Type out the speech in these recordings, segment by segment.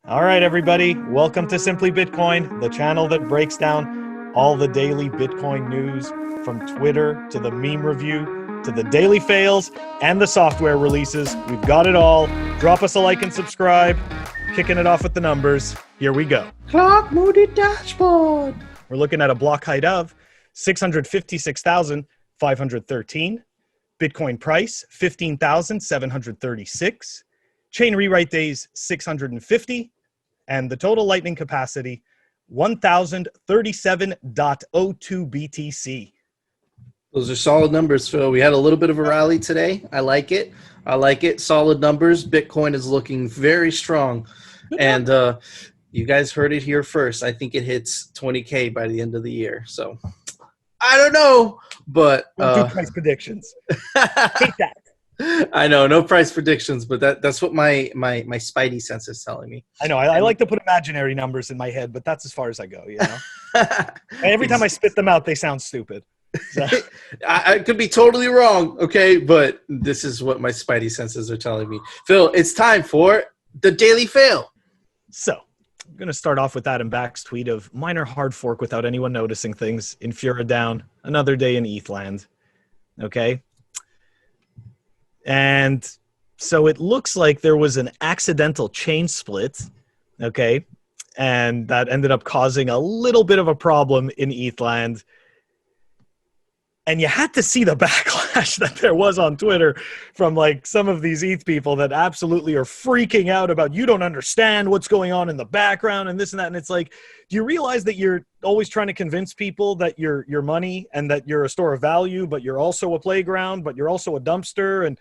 All right, everybody. Welcome to Simply Bitcoin, the channel that breaks down all the daily Bitcoin news from Twitter to the meme review to the daily fails and the software releases. We've got it all. Drop us a like and subscribe. Kicking it off with the numbers. Here we go. Clock moody dashboard. We're looking at a block height of 656,513. Bitcoin price, 15,736. Chain rewrite days, 650. And the total lightning capacity, 1,037.02 BTC. Those are solid numbers, Phil. We had a little bit of a rally today. I like it. Solid numbers. Bitcoin is looking very strong. And you guys heard it here first. I think it hits 20K by the end of the year. So I don't know, but Do price predictions. Hate that. I know, no price predictions, but that's what my spidey sense is telling me. I know. I like to put imaginary numbers in my head, but that's as far as I go, you know? Every time I spit them out, they sound stupid. So. I could be totally wrong, okay? But this is what my spidey senses are telling me. Phil, it's time for the Daily Fail. So, I'm going to start off with Adam Back's tweet of minor hard fork without anyone noticing things. Infura down. Another day in ETH land. Okay? And so it looks like there was an accidental chain split, okay? And that ended up causing a little bit of a problem in ETH land. And you had to see the backlash that there was on Twitter from like some of these ETH people that absolutely are freaking out about, you don't understand what's going on in the background and this and that. And it's like, do you realize that you're always trying to convince people that you're your money and that you're a store of value, but you're also a playground, but you're also a dumpster, and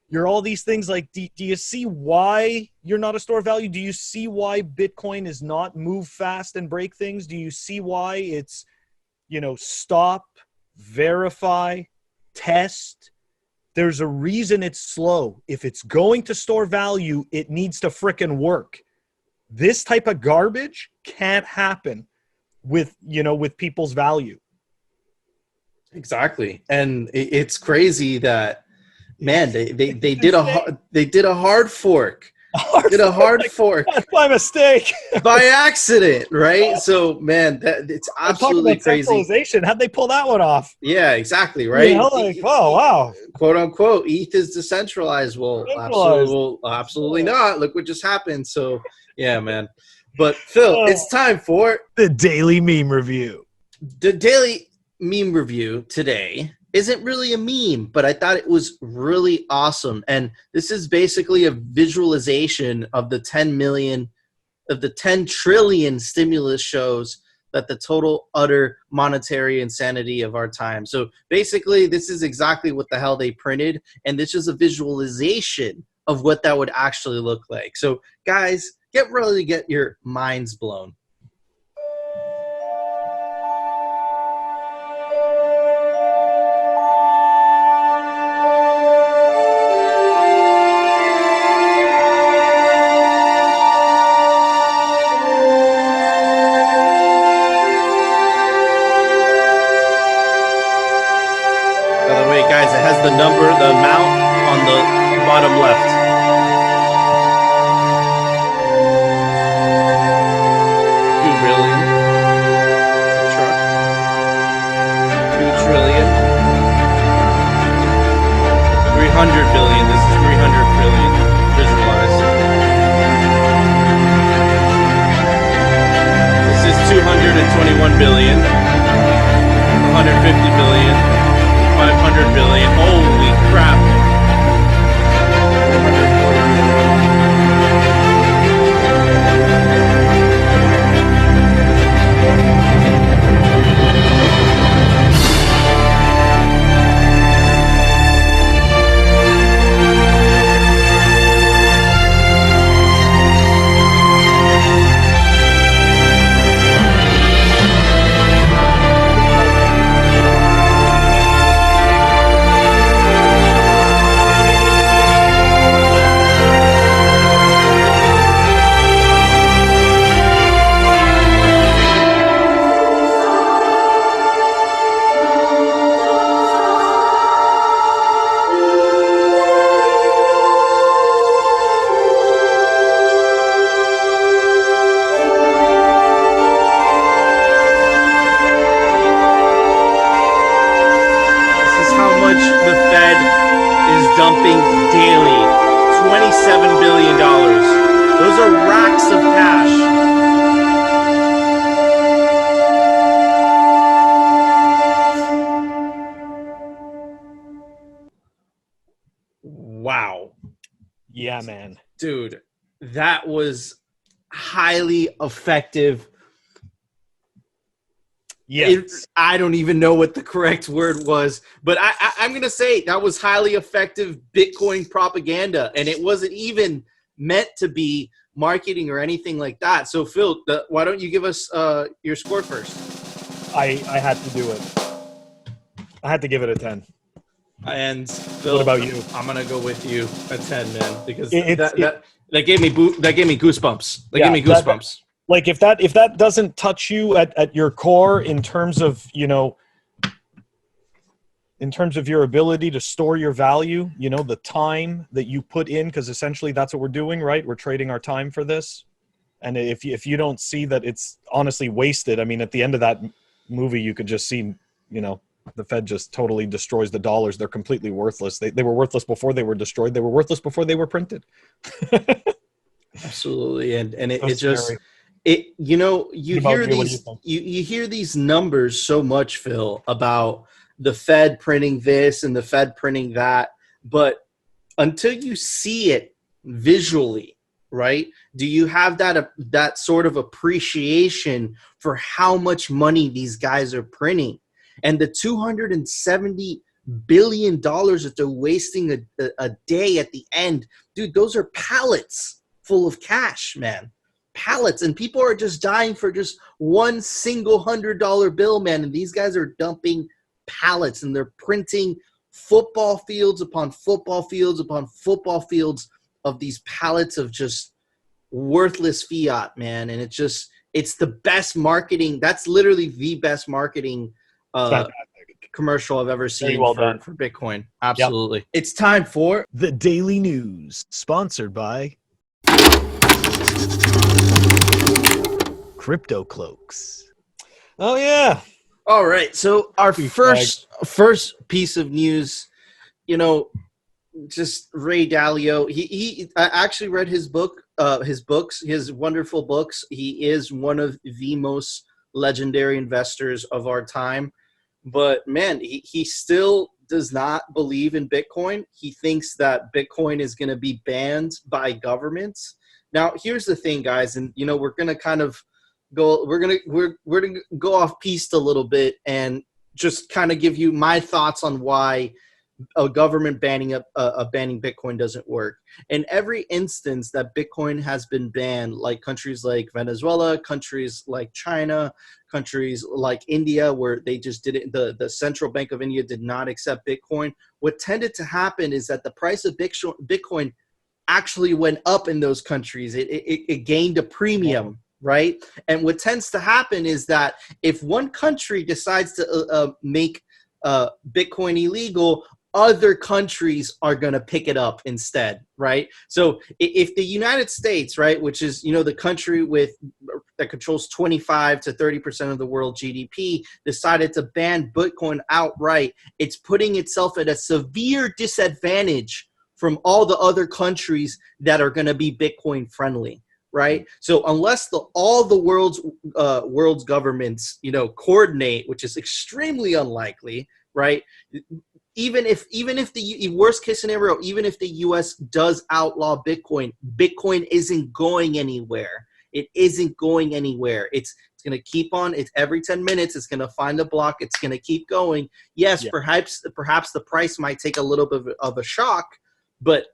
you're all these things? Like, do you see why you're not a store of value? Do you see why Bitcoin is not move fast and break things? Do you see why it's, stop, verify, test? There's a reason it's slow. If it's going to store value, it needs to frickin' work. This type of garbage can't happen with people's value. Exactly. And it's crazy that, man, they did a hard fork. A hard fork. That's by mistake. By accident, right? So, man, it's absolutely crazy. Centralization. How'd they pull that one off? Yeah, exactly, right? Oh, wow. Quote unquote, ETH is decentralized. Well, absolutely not. Look what just happened. So, yeah, man. But, Phil, it's time for the daily meme review. The daily meme review today isn't really a meme, but I thought it was really awesome. And this is basically a visualization of the 10 trillion stimulus shows that the total utter monetary insanity of our time. So basically, this is exactly what the hell they printed. And this is a visualization of what that would actually look like. So guys, get ready to get your minds blown. The amount on the bottom left. $2 billion. Truck. 2 trillion. 300 billion. This is 300 billion. Visualize. This is 221 billion. 150 billion. 500 billion. Holy crap. stacks of cash. Wow. Yeah, man. Dude, that was highly effective. Yes. I don't even know what the correct word was, but I'm going to say that was highly effective Bitcoin propaganda, and it wasn't even meant to be marketing or anything like that. So, Phil, why don't you give us your score first? I had to do it. I had to give it a 10. And Phil, What about you? I'm going to go with you a 10, man, because That gave me goosebumps. That yeah, gave me goosebumps. Like if that doesn't touch you at your core in terms of, in terms of your ability to store your value, the time that you put in, because essentially that's what we're doing, right? We're trading our time for this. And if you don't see that it's honestly wasted, I mean, at the end of that movie, you could just see, the Fed just totally destroys the dollars. They're completely worthless. They were worthless before they were destroyed. They were worthless before they were printed. Absolutely. And it So just... scary. You hear these numbers so much, Phil, about the Fed printing this and the Fed printing that, but until you see it visually, right? Do you have that sort of appreciation for how much money these guys are printing? And the $270 billion that they're wasting a day at the end, dude, those are pallets full of cash, man. Pallets, and people are just dying for just one single $100 bill, man. And these guys are dumping pallets, and they're printing football fields upon football fields upon football fields of these pallets of just worthless fiat, man. And it's the best marketing. That's literally the best marketing commercial I've ever seen for Bitcoin. Absolutely. Yep. It's time for the Daily News, sponsored by Crypto Cloaks. Oh yeah. All right. So our first piece of news, just Ray Dalio. I actually read his books, his wonderful books. He is one of the most legendary investors of our time. But man, he still does not believe in Bitcoin. He thinks that Bitcoin is going to be banned by governments. Now, here's the thing, guys, and we're going to kind of we're gonna go off piste a little bit and just kind of give you my thoughts on why a government banning Bitcoin doesn't work. In every instance that Bitcoin has been banned, like countries like Venezuela, countries like China, countries like India, where they just didn't, the Central Bank of India did not accept Bitcoin. What tended to happen is that the price of Bitcoin actually went up in those countries. It gained a premium. Right? And what tends to happen is that if one country decides to make Bitcoin illegal, other countries are going to pick it up instead, right? So if the United States, right, which is, the country that controls 25 to 30% of the world GDP, decided to ban Bitcoin outright, it's putting itself at a severe disadvantage from all the other countries that are going to be Bitcoin friendly. Right. So unless all the world's governments, coordinate, which is extremely unlikely. Right. Even if the worst case scenario, even if the U.S. does outlaw Bitcoin, Bitcoin isn't going anywhere. It isn't going anywhere. It's going to keep on. It's every 10 minutes. It's going to find a block. It's going to keep going. Yes, yeah. Perhaps the price might take a little bit of a shock, but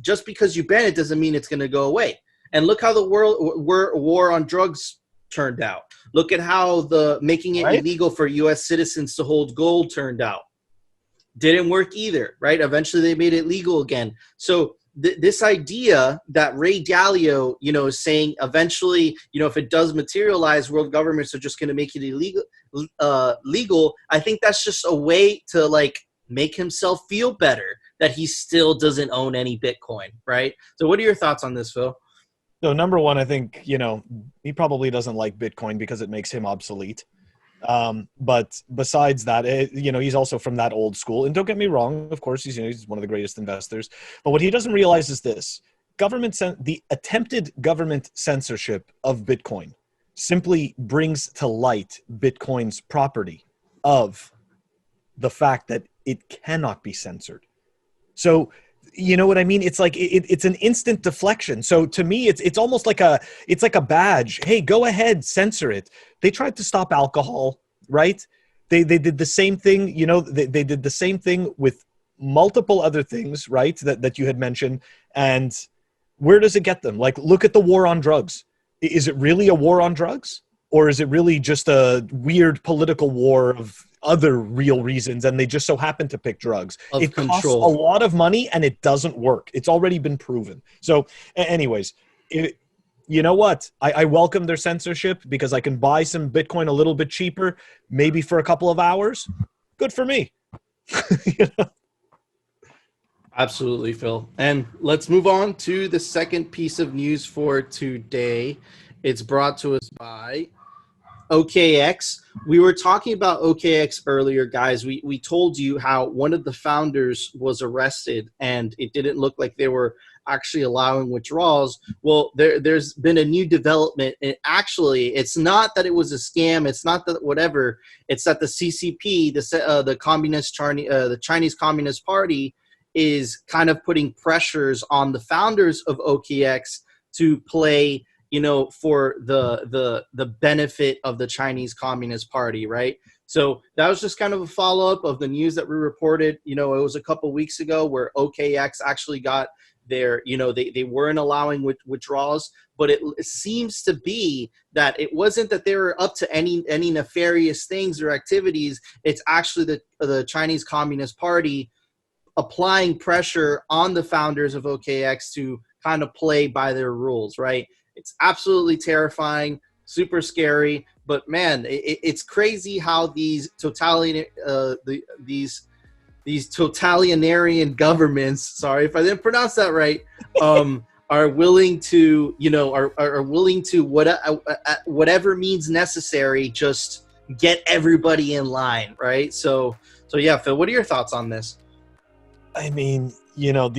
just because you ban it doesn't mean it's going to go away. And look how the war on drugs turned out. Look at how making it illegal for U.S. citizens to hold gold turned out. Didn't work either, right? Eventually they made it legal again. So this idea that Ray Dalio, is saying eventually, if it does materialize, world governments are just going to make it illegal, legal. I think that's just a way to make himself feel better that he still doesn't own any Bitcoin, right? So what are your thoughts on this, Phil? So number one, I think, he probably doesn't like Bitcoin because it makes him obsolete. But besides that, he's also from that old school. And don't get me wrong, of course, he's one of the greatest investors. But what he doesn't realize is this. the attempted government censorship of Bitcoin simply brings to light Bitcoin's property of the fact that it cannot be censored. So, you know what I mean? It's like it's an instant deflection. So to me, it's almost like a badge. Hey, go ahead, censor it. They tried to stop alcohol, right? They did the same thing. You know, they did the same thing with multiple other things, right? That you had mentioned. And where does it get them? Like, look at the war on drugs. Is it really a war on drugs, or is it really just a weird political war of other real reasons, and they just so happen to pick drugs? It costs a lot of money and it doesn't work. It's already been proven. So anyways, you know what? I welcome their censorship because I can buy some Bitcoin a little bit cheaper, maybe for a couple of hours. Good for me. You know? Absolutely, Phil. And let's move on to the second piece of news for today. It's brought to us by OKX. We were talking about OKX earlier, guys. We told you how one of the founders was arrested and it didn't look like they were actually allowing withdrawals. Well, there's been a new development. And actually, it's not that it was a scam. It's not that whatever. It's that the CCP, the Chinese Communist Party, is kind of putting pressures on the founders of OKX to play, you know, for the benefit of the Chinese Communist Party, right? So that was just kind of a follow-up of the news that we reported. You know, it was a couple weeks ago where OKX actually got their, you know, they weren't allowing withdrawals, but it seems to be that it wasn't that they were up to any nefarious things or activities. It's actually the Chinese Communist Party applying pressure on the founders of OKX to kind of play by their rules, right? It's absolutely terrifying, super scary, but man, it's crazy how these totalitarian governments, sorry if I didn't pronounce that right, are willing to, you know, are willing to whatever means necessary, just get everybody in line, right? So yeah, Phil, what are your thoughts on this? I mean, you know,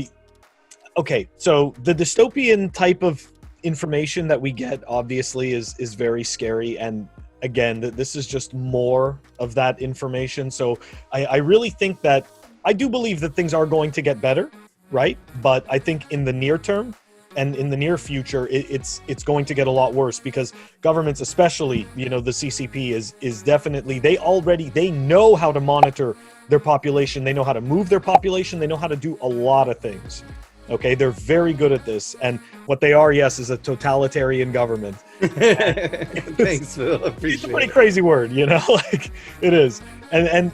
so the dystopian type of information that we get obviously is very scary, and again, this is just more of that information. So I really think that I do believe that things are going to get better, right? But I think in the near term and in the near future, it's going to get a lot worse, because governments, especially, you know, the CCP is definitely, they know how to monitor their population. They know how to move their population. They know how to do a lot of things. Okay, they're very good at this, and what they are, yes, is a totalitarian government. Thanks, Phil. It's a pretty crazy word, you know, like it is. And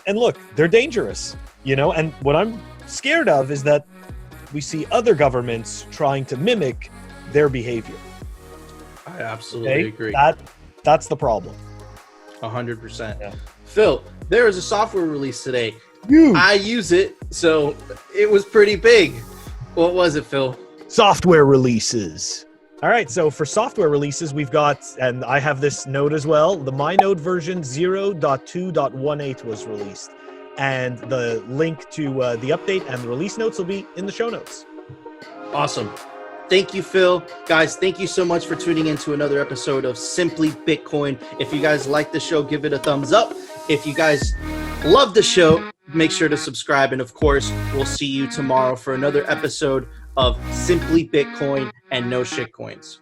look, they're dangerous, you know. And what I'm scared of is that we see other governments trying to mimic their behavior. I absolutely agree. That's the problem. 100%. Yeah. Phil, there is a software release today. I use it, so it was pretty big. What was it, Phil? Software releases. All right, so for software releases, we've got, and I have this node as well, the myNode version 0.2.18 was released. And the link to the update and the release notes will be in the show notes. Awesome. Thank you, Phil. Guys, thank you so much for tuning in to another episode of Simply Bitcoin. If you guys like the show, give it a thumbs up. If you guys love the show, make sure to subscribe. And of course, we'll see you tomorrow for another episode of Simply Bitcoin and No Shitcoins.